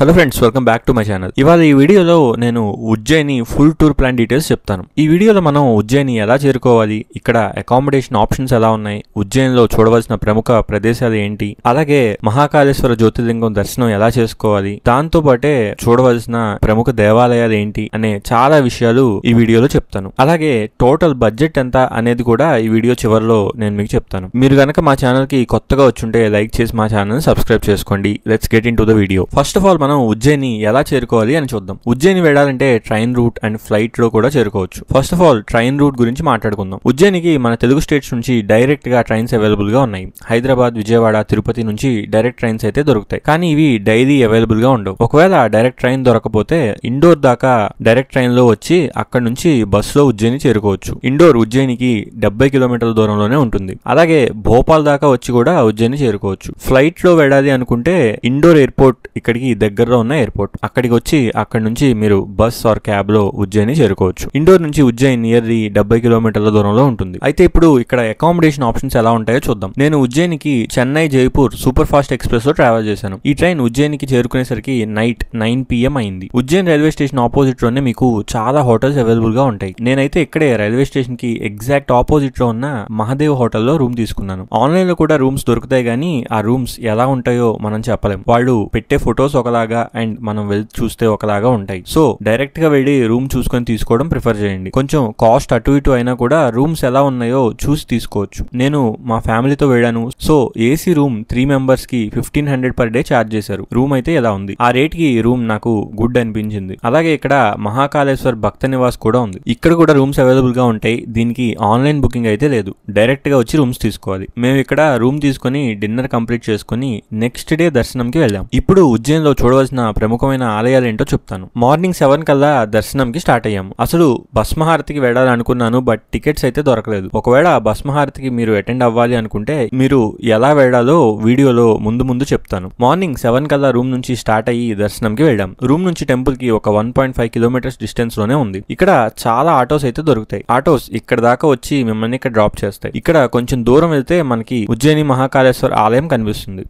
Hello friends, welcome back to my channel. ఇవాళ ఈ వీడియోలో నేను Ujjaini full tour plan details చెప్తాను. ఈ వీడియోలో మనం ఉజ్జయిని ఎలా చేరుకోవాలి, ఇక్కడ అకామిడేషన్ ఆప్షన్స్ ఎలా ఉన్నాయి, ఉజ్జయినిలో చూడవలసిన ప్రముఖ ప్రదేశాలు ఏంటి, అలాగే మహాకాళేశ్వర జ్యోతిర్లింగం దర్శనం ఎలా చేసుకోవాలి, దాంతో పాటే చూడవలసిన ప్రముఖ దేవాలయాలు ఏంటి అనే చాలా విషయాలు ఈ వీడియోలో చెప్తాను. అలాగే టోటల్ బడ్జెట్ ఎంత అనేది కూడా ఈ వీడియో చివరిలో నేను మీకు చెప్తాను. మీరు గనక మా ఛానల్ కి కొత్తగా వచ్చుంటే లైక్ చేసి మా ఛానల్ సబ్స్క్రైబ్ చేసుకోండి. Let's get in to the video. First of all మనం ఉజ్జయిని ఎలా చేరుకోవాలి అని చూద్దాం. ఉజ్జయిని వెళ్ళాలంటే ట్రైన్ రూట్ అండ్ ఫ్లైట్ లో కూడా చేరుకోవచ్చు. First of all train route గురించి మాట్లాడుకుందాం. ఉజ్జయినికి మన తెలుగు స్టేట్స్ నుంచి డైరెక్ట్ గా ట్రైన్స్ అవైలబుల్ గా ఉన్నాయి. హైదరాబాద్, విజయవాడ, తిరుపతి నుంచి డైరెక్ట్ ట్రైన్స్ అయితే దొరుకుతాయి. కానీ ఇవి డైలీ అవైలబుల్ గా ఉండవు. ఒకవేళ డైరెక్ట్ ట్రైన్ దొరకపోతే ఇండోర్ దాకా డైరెక్ట్ ట్రైన్ లో వచ్చి అక్కడ నుంచి బస్ లో ఉజ్జయిని చేరుకోవచ్చు. ఇండోర్ ఉజ్జయినికి 70 కిలోమీటర్ల దూరంలోనే ఉంటుంది. అలాగే భోపాల్ దాకా వచ్చి కూడా ఉజ్జయిని చేరుకోవచ్చు. ఫ్లైట్ లో వెళ్ళాలి అనుకుంటే ఇండోర్ ఎయిర్పోర్ట్ ఇక్కడికి దగ్గరలో ఉన్న ఎయిర్పోర్ట్, అక్కడికి వచ్చి అక్కడ నుంచి మీరు బస్ ఆర్ క్యాబ్ లో ఉజ్జయిని చేరుకోవచ్చు. ఇండోర్ నుంచి ఉజ్జయిని నియర్లీ 70 కిలోమీటర్ల దూరంలో ఉంటుంది. అయితే ఇప్పుడు ఇక్కడ అకామిడేషన్ ఆప్షన్స్ ఎలా ఉంటాయో చూద్దాం. నేను ఉజ్జయినికి Chennai Jaipur superfast express లో ట్రావెల్ చేశాను. ఈ ట్రైన్ ఉజ్జయినికి చేరుకునేసరికి నైట్ 9 PM అయింది. ఉజ్జయిని రైల్వే స్టేషన్ ఆపోజిట్ లోనే మీకు చాలా హోటల్స్ అవైలబుల్ గా ఉంటాయి. నేనైతే ఇక్కడే రైల్వే స్టేషన్ కి ఎగ్జాక్ట్ ఆపోజిట్ లో ఉన్న మహాదేవ్ హోటల్లో రూమ్ తీసుకున్నాను. ఆన్లైన్ లో కూడా రూమ్స్ దొరుకుతాయి, కానీ ఆ రూమ్స్ ఎలా ఉంటాయో మనం చెప్పలేం. వాళ్ళు పెట్టే ఫొటోస్ ఒకలాగా అండ్ మనం వెళ్ళి చూస్తే ఒకలాగా ఉంటాయి. సో డైరెక్ట్ గా వెళ్ళి రూమ్ చూసుకొని తీసుకోవడం ప్రిఫర్ చేయండి. కొంచెం కాస్ట్ అటు ఇటు అయినా కూడా రూమ్స్ ఎలా ఉన్నాయో చూసి తీసుకోవచ్చు. నేను మా ఫ్యామిలీతో వెళ్ళాను. సో ఏసీ రూమ్ 3 మెంబర్స్ కి 1500 పర్ డే ఛార్జ్ చేశారు. రూమ్ అయితే ఎలా ఉంది. ఆ రేట్ కి రూమ్ నాకు గుడ్ అనిపించింది. అలాగే ఇక్కడ మహాకాళేశ్వర్ భక్త నివాస్ కూడా ఉంది. ఇక్కడ కూడా రూమ్స్ అవైలబుల్ గా ఉంటాయి. దీనికి ఆన్లైన్ బుకింగ్ అయితే లేదు, డైరెక్ట్ గా వచ్చి రూమ్స్ తీసుకోవాలి. మేము ఇక్కడ రూమ్ తీసుకుని డిన్నర్ కంప్లీట్ చేసుకుని నెక్స్ట్ డే దర్శనంకి వెళ్ళాం. ఇప్పుడు ఉజ్జయినిలో చూడవలసిన ప్రముఖమైన ఆలయాలు ఏంటో చెప్తాను. మార్నింగ్ 7 కల్లా దర్శనంకి స్టార్ట్ అయ్యాము. అసలు భస్మహారతికి వెళ్ళాలనుకున్నాను, బట్ టికెట్స్ అయితే దొరకలేదు. ఒకవేళ భస్మహారతికి మీరు అటెండ్ అవ్వాలి అనుకుంటే మీరు ఎలా వెళ్ళాలో వీడియోలో ముందు చెప్తాను. మార్నింగ్ 7 కల్లా రూమ్ నుంచి స్టార్ట్ అయ్యి దర్శనంకి వెళ్ళాం. రూమ్ నుంచి టెంపుల్ కి ఒక 1.5 కిలోమీటర్స్ డిస్టెన్స్ లోనే ఉంది. ఇక్కడ చాలా ఆటోస్ అయితే దొరుకుతాయి. ఆటోస్ ఇక్కడ దాకా వచ్చి మిమ్మల్ని ఇక్కడ డ్రాప్ చేస్తాయి. ఇక్కడ కొంచెం దూరం వెళ్తే మనకి ఉజ్జయిని మహాకాళేశ్వర ఆలయం కనిపిస్తుంది.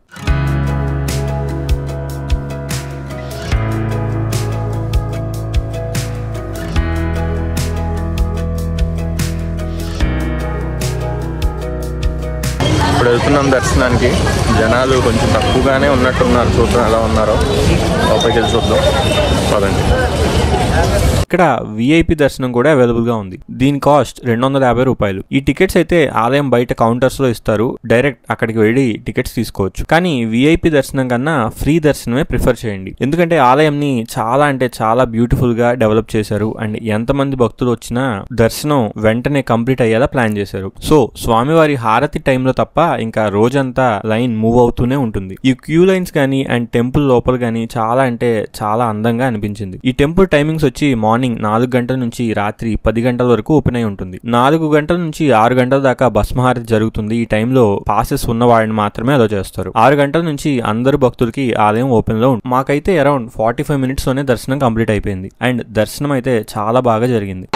ఇప్పుడు వెళ్తున్నాం దర్శనానికి. జనాలు కొంచెం తక్కువగానే ఉన్నట్టున్నారు. చూద్దాం ఎలా ఉన్నారో. లోపలికి వెళ్ళి చూద్దాం పదండి. ఇక్కడ విఐపి దర్శనం కూడా అవైలబుల్ గా ఉంది. దీని కాస్ట్ 250 రూపాయలు. ఈ టికెట్స్ అయితే ఆలయం బయట కౌంటర్స్ లో ఇస్తారు. డైరెక్ట్ అక్కడికి వెళ్ళి టికెట్స్ తీసుకోవచ్చు. కానీ విఐపి దర్శనం కన్నా ఫ్రీ దర్శనమే ప్రిఫర్ చేయండి. ఎందుకంటే ఆలయంని చాలా అంటే చాలా బ్యూటిఫుల్ గా డెవలప్ చేశారు. అండ్ ఎంతమంది భక్తులు వచ్చినా దర్శనం వెంటనే కంప్లీట్ అయ్యేలా ప్లాన్ చేశారు. సో స్వామివారి హారతి టైంలో తప్ప ఇంకా రోజంతా లైన్ మూవ్ అవుతూనే ఉంటుంది. ఈ క్యూ లైన్స్ గానీ అండ్ టెంపుల్ లోపల గానీ చాలా అంటే చాలా అందంగా అనిపించింది. ఈ టెంపుల్ టైమింగ్స్ వచ్చి మార్నింగ్ 4 గంటల నుంచి రాత్రి 10 గంటల వరకు ఓపెన్ అయి ఉంటుంది. 4 గంటల నుంచి 6 గంటల దాకా భస్మహారతి జరుగుతుంది. ఈ టైంలో పాసెస్ ఉన్న వాడిని మాత్రమే అలో చేస్తారు. 6 గంటల నుంచి అందరు భక్తులకి ఆలయం ఓపెన్ లో ఉంటుంది. మాకైతే అరౌండ్ 45 మినిట్స్ లోనే దర్శనం కంప్లీట్ అయిపోయింది. అండ్ దర్శనం అయితే చాలా బాగా జరిగింది.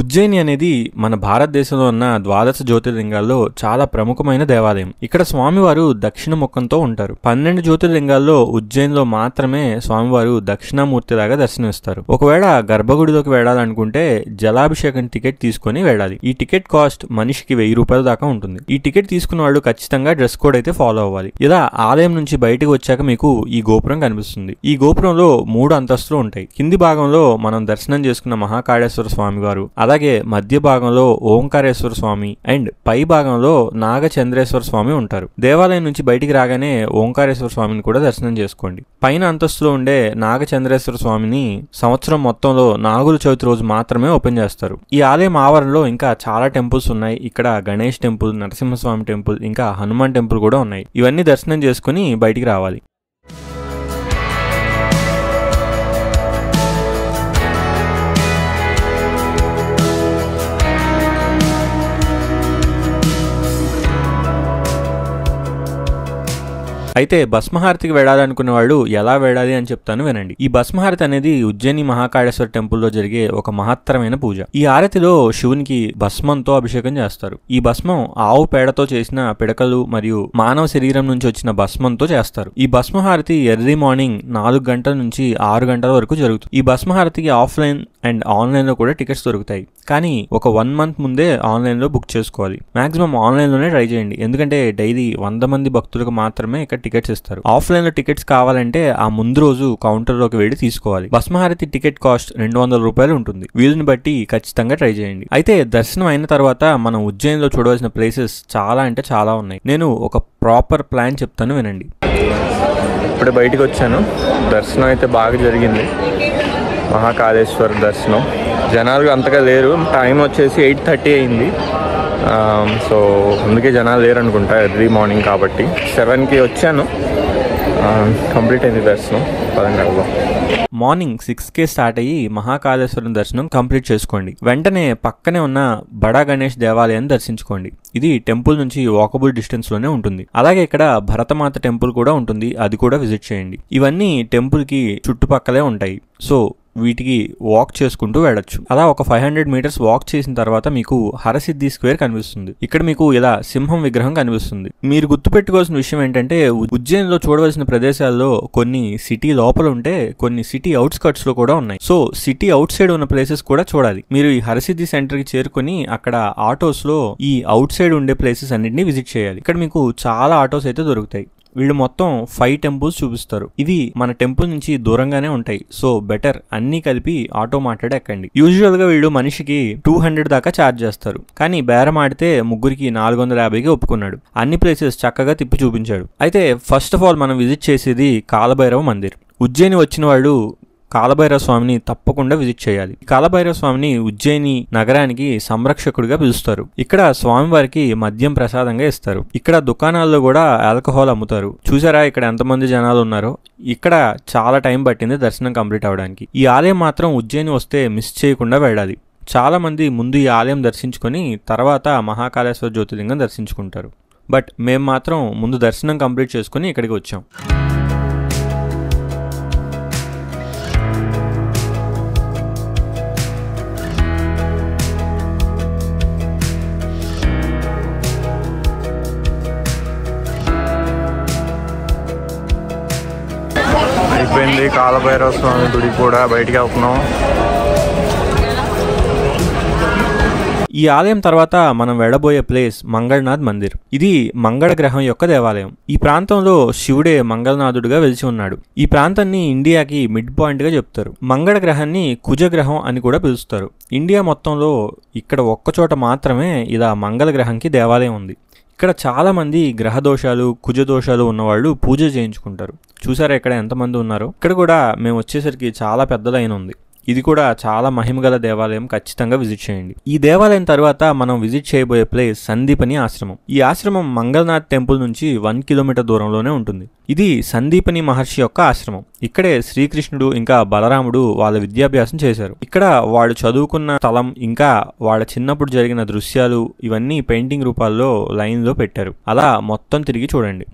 ఉజ్జయిని అనేది మన భారతదేశంలో ఉన్న 12 జ్యోతిర్లింగాల్లో చాలా ప్రముఖమైన దేవాలయం. ఇక్కడ స్వామివారు దక్షిణ ముఖంతో ఉంటారు. 12 జ్యోతిర్లింగాల్లో ఉజ్జయినిలో మాత్రమే స్వామివారు దక్షిణామూర్తిలాగా దర్శనమిస్తారు. ఒకవేళ గర్భగుడిలోకి వెళ్ళాలనుకుంటే జలాభిషేకం టికెట్ తీసుకుని వెళ్ళాలి. ఈ టికెట్ కాస్ట్ మనిషికి 1000 రూపాయల దాకా ఉంటుంది. ఈ టికెట్ తీసుకున్న వాళ్ళు ఖచ్చితంగా డ్రెస్ కోడ్ అయితే ఫాలో అవ్వాలి. ఇలా ఆలయం నుంచి బయటకు వచ్చాక మీకు ఈ గోపురం కనిపిస్తుంది. ఈ గోపురంలో 3 అంతస్తులు ఉంటాయి. కింది భాగంలో మనం దర్శనం చేసుకున్న మహాకాళేశ్వర స్వామి వారు, అలాగే మధ్య భాగంలో ఓంకారేశ్వర స్వామి అండ్ పై భాగంలో నాగచంద్రేశ్వర స్వామి ఉంటారు. దేవాలయం నుంచి బయటికి రాగానే ఓంకారేశ్వర స్వామిని కూడా దర్శనం చేసుకోండి. పైన అంతస్తులో ఉండే నాగచంద్రేశ్వర స్వామిని సంవత్సరం మొత్తంలో నాగుల చవితి రోజు మాత్రమే ఓపెన్ చేస్తారు. ఈ ఆలయం ఆవరణలో ఇంకా చాలా టెంపుల్స్ ఉన్నాయి. ఇక్కడ గణేష్ టెంపుల్, నరసింహస్వామి టెంపుల్, ఇంకా హనుమాన్ టెంపుల్ కూడా ఉన్నాయి. ఇవన్నీ దర్శనం చేసుకుని బయటికి రావాలి. అయితే భస్మహారతికి వెళ్ళాలనుకునే వాళ్ళు ఎలా వెళ్ళాలి అని చెప్తాను వినండి. ఈ భస్మహారతి అనేది ఉజ్జయిని మహాకాళేశ్వర టెంపుల్లో జరిగే ఒక మహత్తరమైన పూజ. ఈ హారతిలో శివునికి భస్మంతో అభిషేకం చేస్తారు. ఈ భస్మం ఆవు పేడతో చేసిన పిడకలు మరియు మానవ శరీరం నుంచి వచ్చిన భస్మంతో చేస్తారు. ఈ భస్మహారతి ఎర్లీ మార్నింగ్ 4 గంటల నుంచి 6 గంటల వరకు జరుగుతుంది. ఈ భస్మహారతికి ఆఫ్లైన్ అండ్ ఆన్లైన్ లో కూడా టికెట్స్ దొరుకుతాయి. కానీ ఒక 1 మంత్ ముందే ఆన్లైన్ లో బుక్ చేసుకోవాలి. మాక్సిమం ఆన్లైన్ లోనే ట్రై చేయండి, ఎందుకంటే డైలీ 100 మంది భక్తులకు మాత్రమే ఇక్కడ టికెట్స్ ఇస్తారు. ఆఫ్లైన్ లో టికెట్స్ కావాలంటే ఆ ముందు రోజు కౌంటర్ లోకి వెళ్ళి తీసుకోవాలి. భస్మహారతి టికెట్ కాస్ట్ 200 రూపాయలు ఉంటుంది. వీలుని బట్టి ఖచ్చితంగా ట్రై చేయండి. అయితే దర్శనం అయిన తర్వాత మనం ఉజ్జయినిలో చూడవలసిన ప్లేసెస్ చాలా అంటే చాలా ఉన్నాయి. నేను ఒక ప్రాపర్ ప్లాన్ చెప్తాను వినండి. ఇప్పుడు బయటికి వచ్చాను. దర్శనం అయితే బాగా జరిగింది. మహాకాళేశ్వర దర్శనం జనాలు అంతగా లేరు. టైం వచ్చేసి 8:30 అయింది. సో అందుకే జనాలు లేరు అనుకుంటా, ఎర్లీ మార్నింగ్ కాబట్టి. 7కి వచ్చాను. కంప్లీట్ అయింది దర్శనం. పదంగా మార్నింగ్ 6కే స్టార్ట్ అయ్యి మహాకాళేశ్వరం దర్శనం కంప్లీట్ చేసుకోండి. వెంటనే పక్కనే ఉన్న బడా గణేష్ దేవాలయాన్ని దర్శించుకోండి. ఇది టెంపుల్ నుంచి వాకబుల్ డిస్టెన్స్ లోనే ఉంటుంది. అలాగే ఇక్కడ భరతమాత టెంపుల్ కూడా ఉంటుంది, అది కూడా విజిట్ చేయండి. ఇవన్నీ టెంపుల్ కి చుట్టుపక్కలే ఉంటాయి. సో వీటికి వాక్ చేసుకుంటూ వెళ్ళొచ్చు. అలా ఒక 500 మీటర్స్ వాక్ చేసిన తర్వాత మీకు హరసిద్ధి స్క్వేర్ కనిపిస్తుంది. ఇక్కడ మీకు ఇలా సింహం విగ్రహం కనిపిస్తుంది. మీరు గుర్తుపెట్టుకోవాల్సిన విషయం ఏంటంటే ఉజ్జయినిలో చూడవలసిన ప్రదేశాల్లో కొన్ని సిటీ లోపల ఉంటే కొన్ని సిటీ అవుట్స్కట్స్ లో కూడా ఉన్నాయి. సో సిటీ అవుట్ సైడ్ ఉన్న ప్లేసెస్ కూడా చూడాలి. మీరు ఈ హరసిద్ధి సెంటర్ కి చేరుకుని అక్కడ ఆటోస్ లో ఈ అవుట్ సైడ్ ఉండే ప్లేసెస్ అన్నింటినీ విజిట్ చేయాలి. ఇక్కడ మీకు చాలా ఆటోస్ అయితే దొరుకుతాయి. వీళ్ళు మొత్తం 5 టెంపుల్స్ చూపిస్తారు. ఇవి మన టెంపుల్ నుంచి దూరంగానే ఉంటాయి. సో బెటర్ అన్ని కలిపి ఆటో మాట్లాడి ఎక్కండి. యూజువల్ గా వీళ్ళు మనిషికి 200 దాకా ఛార్జ్ చేస్తారు. కానీ బేరం ఆడితే ముగ్గురికి 450కి ఒప్పుకున్నాడు. అన్ని ప్లేసెస్ చక్కగా తిప్పి చూపించాడు. అయితే ఫస్ట్ ఆఫ్ ఆల్ మనం విజిట్ చేసేది కాలభైరవ మందిర్. ఉజ్జయిని వచ్చిన వాళ్ళు కాలభైరవ స్వామిని తప్పకుండా విజిట్ చేయాలి. కాలభైరవ స్వామిని ఉజ్జయిని నగరానికి సంరక్షకుడిగా పిలుస్తారు. ఇక్కడ స్వామివారికి మద్యం ప్రసాదంగా ఇస్తారు. ఇక్కడ దుకాణాల్లో కూడా ఆల్కహాల్ అమ్ముతారు. చూసారా ఇక్కడ ఎంతమంది జనాలు ఉన్నారో. ఇక్కడ చాలా టైం పట్టింది దర్శనం కంప్లీట్ అవడానికి. ఈ ఆలయం మాత్రం ఉజ్జయిని వస్తే మిస్ చేయకుండా వెళ్ళాలి. చాలా మంది ముందు ఈ ఆలయం దర్శించుకొని తర్వాత మహాకాళేశ్వర జ్యోతిర్లింగం దర్శించుకుంటారు. బట్ మేము మాత్రం ముందు దర్శనం కంప్లీట్ చేసుకుని ఇక్కడికి వచ్చాం. అయిపోయింది కాలభైరవ స్వామి గుడి కూడా, బయటికి వెళ్తున్నాం. ఈ ఆలయం తర్వాత మనం వెళ్ళబోయే ప్లేస్ మంగళనాథ్ మందిర్. ఇది మంగళ గ్రహం యొక్క దేవాలయం. ఈ ప్రాంతంలో శివుడే మంగళనాథుడిగా వెలిసి ఉన్నాడు. ఈ ప్రాంతాన్ని ఇండియాకి మిడ్ పాయింట్ గా చెప్తారు. మంగళ గ్రహాన్ని కుజగ్రహం అని కూడా పిలుస్తారు. ఇండియా మొత్తంలో ఇక్కడ ఒక్కచోట మాత్రమే ఇలా మంగళ గ్రహంకి దేవాలయం ఉంది. ఇక్కడ చాలా మంది గ్రహ దోషాలు కుజ దోషాలు ఉన్నవాళ్ళు పూజ చేయించుకుంటారు. చూసారా ఇక్కడ ఎంతమంది ఉన్నారో. ఇక్కడ కూడా మేము వచ్చేసరికి చాలా పెద్ద లైన్ ఉంది. ఇది కూడా చాలా మహిమగల దేవాలయం. ఖచ్చితంగా విజిట్ చేయండి. ఈ దేవాలయం తర్వాత మనం విజిట్ చేయబోయే ప్లేస్ సందీపని ఆశ్రమం. ఈ ఆశ్రమం మంగళనాథ్ టెంపుల్ నుంచి 1 కిలోమీటర్ దూరంలోనే ఉంటుంది. ఇది సందీపని మహర్షి యొక్క ఆశ్రమం. ఇక్కడే శ్రీకృష్ణుడు ఇంకా బలరాముడు వాళ్ళ విద్యాభ్యాసం చేశారు. ఇక్కడ వాడు చదువుకున్న స్థలం ఇంకా వాళ్ళ చిన్నప్పుడు జరిగిన దృశ్యాలు ఇవన్నీ పెయింటింగ్ రూపాల్లో లైన్ లో పెట్టారు. అలా మొత్తం తిరిగి చూడండి.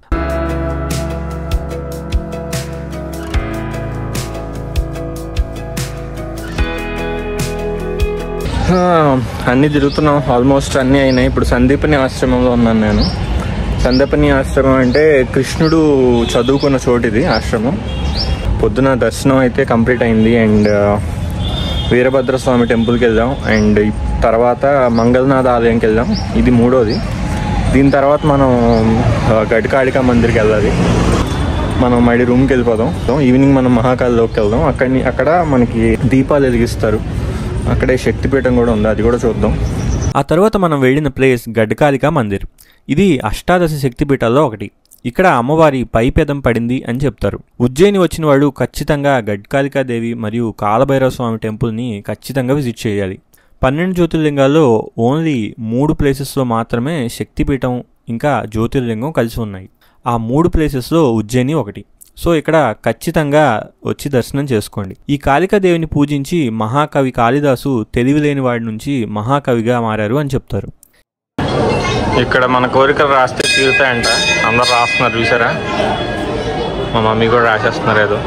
అన్నీ తిరుగుతున్నాం. ఆల్మోస్ట్ అన్నీ అయినాయి. ఇప్పుడు సందీపని ఆశ్రమంలో ఉన్నాను నేను. సందీపని ఆశ్రమం అంటే కృష్ణుడు చదువుకున్న చోటు ఇది ఆశ్రమం. పొద్దున దర్శనం అయితే కంప్లీట్ అయింది. అండ్ వీరభద్రస్వామి టెంపుల్కి వెళ్ళాం. అండ్ తర్వాత మంగళనాథ్ ఆలయంకి వెళ్ళాం. ఇది 3వది. దీని తర్వాత మనం గడ్కాళికా మందిర్కి వెళ్ళాలి. మనం మళ్ళీ రూమ్కి వెళ్ళిపోదాం. ఈవినింగ్ మనం మహాకాళిలోకి వెళ్దాం. అక్కడ మనకి దీపాలు వెలిగిస్తారు. అక్కడే శక్తిపీఠం కూడా ఉంది, అది కూడా చూద్దాం. ఆ తర్వాత మనం వెళ్ళిన ప్లేస్ గడ్కాళికా మందిర్. ఇది అష్టాదశ శక్తిపీఠాల్లో ఒకటి. ఇక్కడ అమ్మవారి పైపెదం పడింది అని చెప్తారు. ఉజ్జయిని వచ్చిన వాడు ఖచ్చితంగా గడ్కాళికాదేవి మరియు కాలభైరవ స్వామి టెంపుల్ని ఖచ్చితంగా విజిట్ చేయాలి. 12 జ్యోతిర్లింగాల్లో ఓన్లీ 3 ప్లేసెస్లో మాత్రమే శక్తిపీఠం ఇంకా జ్యోతిర్లింగం కలిసి ఉన్నాయి. ఆ 3 ప్లేసెస్లో ఉజ్జయిని ఒకటి. సో ఇక్కడ ఖచ్చితంగా వచ్చి దర్శనం చేసుకోండి. ఈ కాళికాదేవిని పూజించి మహాకవి కాళిదాసు తెలివిలేని వాడి నుంచి మహాకవిగా మారారు అని చెప్తారు. ఇక్కడ మన కోరికలు రాస్తే తీరుతాయంట. అందరు రాస్తున్నారు చూసారా. మా మమ్మీ కూడా రాసేస్తున్నారు ఏదో.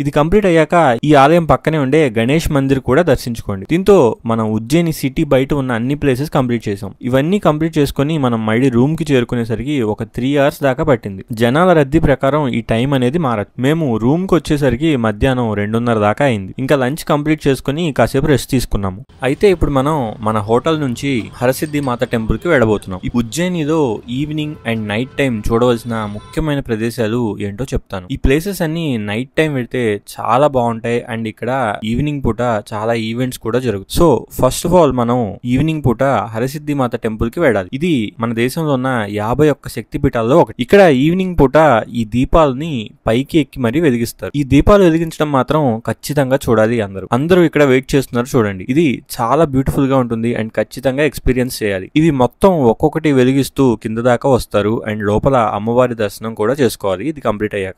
ఇది కంప్లీట్ అయ్యాక ఈ ఆలయం పక్కనే ఉండే గణేష్ మందిర్ కూడా దర్శించుకోండి. దీంతో మనం ఉజ్జయిని సిటీ బయట ఉన్న అన్ని ప్లేసెస్ కంప్లీట్ చేసాం. ఇవన్నీ కంప్లీట్ చేసుకుని మనం మళ్ళీ రూమ్ కి చేరుకునేసరికి ఒక 3 hours దాకా పట్టింది. జనాల రద్దీ ప్రకారం ఈ టైం అనేది మారదు. మేము రూమ్ కి వచ్చేసరికి మధ్యాహ్నం 2:30 దాకా అయింది. ఇంకా లంచ్ కంప్లీట్ చేసుకుని కాసేపు రెస్ట్ తీసుకున్నాము. అయితే ఇప్పుడు మనం మన హోటల్ నుంచి హరసిద్ధి మాత టెంపుల్ కి వెళ్ళబోతున్నాం. ఈ ఉజ్జయినిలో ఈవినింగ్ అండ్ నైట్ టైం చూడవలసిన ముఖ్యమైన ప్రదేశాలు ఏంటో చెప్తాను. ఈ ప్లేసెస్ అన్ని నైట్ టైం వెళ్తే చాలా బాగుంటాయి అండ్ ఇక్కడ ఈవినింగ్ పూట చాలా ఈవెంట్స్ కూడా జరుగుతాయి. సో ఫస్ట్ ఆఫ్ ఆల్ మనం ఈవినింగ్ పూట హరసిద్ధి మాత టెంపుల్ కి వెళ్ళాలి. ఇది మన దేశంలో ఉన్న 51 శక్తి పీఠాల్లో ఒకటి. ఇక్కడ ఈవినింగ్ పూట ఈ దీపాలని పైకి ఎక్కి మరీ వెలిగిస్తారు. ఈ దీపాలు వెలిగించడం మాత్రం ఖచ్చితంగా చూడాలి. అందరూ ఇక్కడ వెయిట్ చేస్తున్నారు చూడండి. ఇది చాలా బ్యూటిఫుల్ గా ఉంటుంది అండ్ ఖచ్చితంగా ఎక్స్పీరియన్స్ చేయాలి. ఇవి మొత్తం ఒక్కొక్కటి వెలిగిస్తూ కింద దాకా వస్తారు అండ్ లోపల అమ్మవారి దర్శనం కూడా చేసుకోవాలి ఇది కంప్లీట్ అయ్యాక.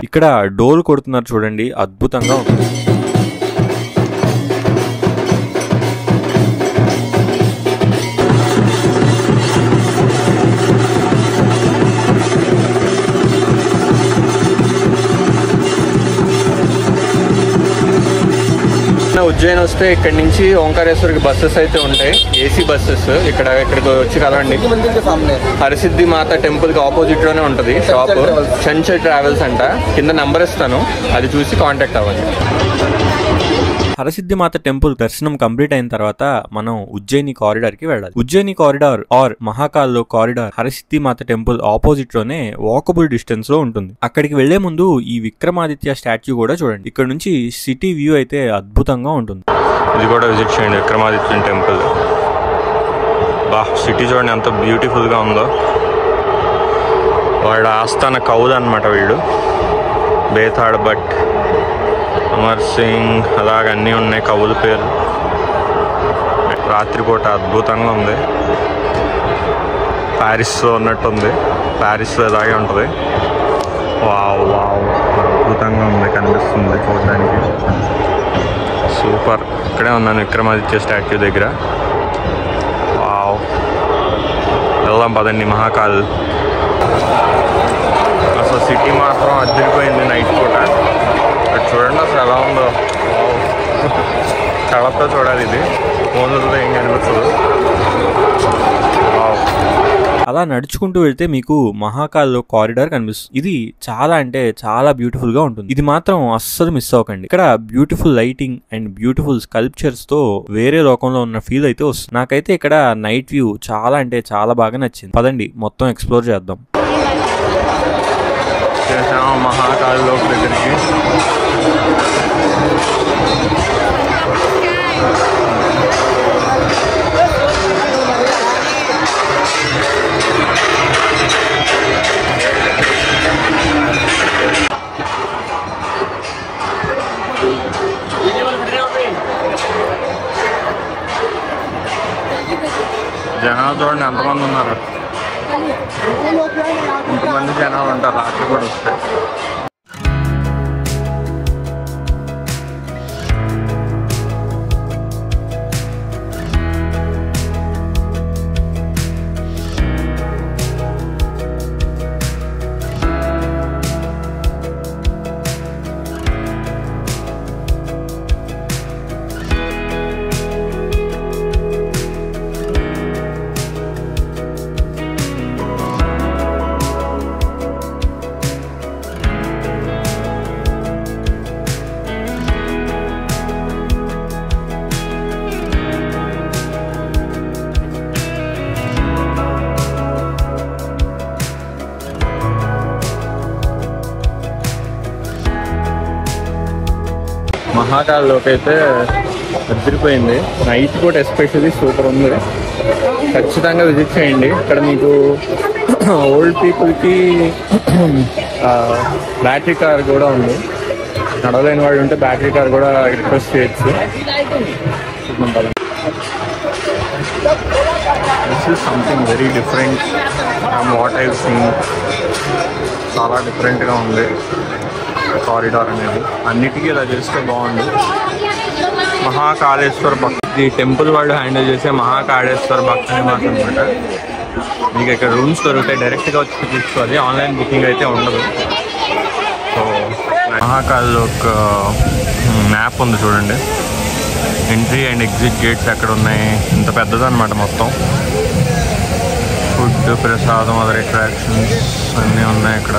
ఇక్కడ డోర్ కొడుతున్నారు చూడండి, అద్భుతంగా ఉంటుంది. ఉజ్జయిని వస్తే ఇక్కడ నుంచి ఓంకారేశ్వర్కి బస్సెస్ అయితే ఉంటాయి, ఏసీ బస్సెస్. ఇక్కడికి వచ్చి కలవండి. హరసిద్ధి మాత టెంపుల్ కి ఆపోజిట్ లోనే ఉంటుంది షాప్, చంచల్ ట్రావెల్స్ అంట. కింద నంబర్ ఇస్తాను, అది చూసి కాంటాక్ట్ అవ్వండి. హరసిద్ధి మాత టెంపుల్ దర్శనం కంప్లీట్ అయిన తర్వాత మనం ఉజ్జయిని కారిడార్ కి వెళ్ళాలి. ఉజ్జయిని కారిడార్ ఆర్ మహాకాల్ లో కారిడార్ హరసిద్ధి మాత టెంపుల్ ఆపోజిట్ లోనే వాకబుల్ డిస్టెన్స్ లో ఉంటుంది. అక్కడికి వెళ్లే ముందు ఈ విక్రమాదిత్య స్టాచ్యూ కూడా చూడండి. ఇక్కడ నుంచి సిటీ వ్యూ అయితే అద్భుతంగా ఉంటుంది. ఇది కూడా విజిట్ చేయండి విక్రమాదిత్య టెంపుల్. సిటీ చూడండి ఎంత బ్యూటిఫుల్ గా ఉందో. వాడు ఆస్థాన కౌలు అనమాట వీళ్ళు. బేతాళ్ భట్, అమర్ సింగ్, అలాగ అన్నీ ఉన్నాయి కవుల పేరు. రాత్రిపూట అద్భుతంగా ఉంది. ప్యారిస్లో ఉన్నట్టుంది. ప్యారిస్లో ఇలాగే ఉంటుంది. వావ్ వావ్, అద్భుతంగా ఉంది, కనిపిస్తుంది చూడడానికి. సూపర్. ఇక్కడే ఉన్నాను విక్రమాదిత్య స్టాట్యూ దగ్గర. వావ్, వెళ్దాం పదండి మహాకాల్. అసలు సిటీ మాత్రం అద్దరిపోయింది నైట్ పూట. చూడండి అసలు ఎలా ఉందో. కళ్ళతో చూడాలి, ఇది ఫోన్లతో ఏం కనిపిస్తుంది. అలా నడుచుకుంటూ వెళ్తే మీకు మహాకాల్లో కారిడార్ కనిపిస్తుంది. ఇది చాలా అంటే చాలా బ్యూటిఫుల్ గా ఉంటుంది. ఇది మాత్రం అస్సలు మిస్ అవ్వకండి. ఇక్కడ beautiful lighting and beautiful sculptures తో వేరే లోకంలో ఉన్న ఫీల్ అయితే వస్తుంది. నాకైతే ఇక్కడ నైట్ వ్యూ చాలా అంటే చాలా బాగా నచ్చింది. పదండి మొత్తం ఎక్స్ప్లోర్ చేద్దాం. మహాకాల్లో దగ్గరికి జనాలు చూడండి ఎంతమంది ఉన్నారు. ఇంతమంది జనాలు ఉంటారు రాత్రి కూడా వస్తే. మహాకాల్లోకి అయితే అదిరిపోయింది. నైట్ పూట ఎస్పెషల్లీ సూపర్ ఉంది. ఖచ్చితంగా విజిట్ చేయండి. ఇక్కడ మీకు ఓల్డ్ పీపుల్కి బ్యాటరీ కార్ కూడా ఉంది. నడవలేని వాళ్ళు ఉంటే బ్యాటరీ కార్ కూడా రిక్వెస్ట్ చేయొచ్చు. This is something very different from what I've seen. చాలా డిఫరెంట్గా ఉంది కారిడార్ అనేది. అన్నిటికీ ఇలా చేస్తే బాగుంది. మహాకాళేశ్వర్ భక్తి టెంపుల్ వాళ్ళు హ్యాండిల్ చేసే మహాకాళేశ్వర్ భక్తి నివాస్ అనమాట. మీకు ఇక్కడ రూమ్స్ దొరుకుతాయి, డైరెక్ట్గా వచ్చి తీసుకోవాలి, ఆన్లైన్ బుకింగ్ అయితే ఉండదు. సో మహాకాల్లో ఒక మ్యాప్ ఉంది చూడండి. ఎంట్రీ అండ్ ఎగ్జిట్ గేట్స్ ఎక్కడ ఉన్నాయి. ఇంత పెద్దదన్నమాట మొత్తం. ఫుడ్, ప్రసాదం, అదర్ అట్రాక్షన్స్ అన్నీ ఉన్నాయి ఇక్కడ.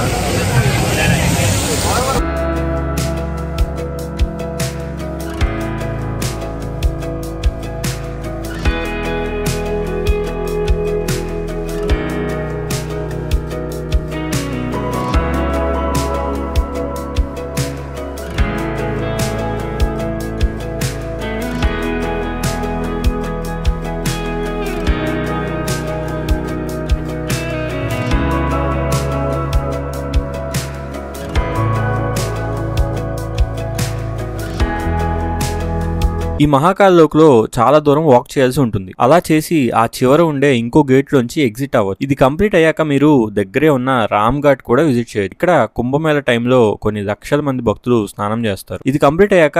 ఈ మహాకాల్ లోక్లో చాలా దూరం వాక్ చేయాల్సి ఉంటుంది. అలా చేసి ఆ చివర ఉండే ఇంకో గేట్ లోంచి ఎగ్జిట్ అవ్వచ్చు. ఇది కంప్లీట్ అయ్యాక మీరు దగ్గరే ఉన్న రామ్ ఘాట్ కూడా విజిట్ చేయొచ్చు. ఇక్కడ కుంభమేళ టైంలో కొన్ని లక్షల మంది భక్తులు స్నానం చేస్తారు. ఇది కంప్లీట్ అయ్యాక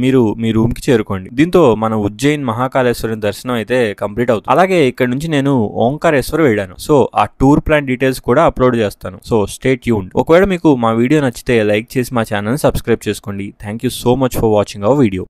మీరు మీ రూమ్ కి చేరుకోండి. దీంతో మన ఉజ్జయిన్ మహాకాళేశ్వరుని దర్శనం అయితే కంప్లీట్ అవుతుంది. అలాగే ఇక్కడ నుంచి నేను ఓంకారేశ్వర్ వెళ్ళాను. సో ఆ టూర్ ప్లాన్ డీటెయిల్స్ కూడా అప్లోడ్ చేస్తాను. So stay tuned. ఒకవేళ మీకు మా వీడియో నచ్చితే లైక్ చేసి మా ఛానల్ సబ్స్క్రైబ్ చేసుకోండి. Thank you so much for watching our video.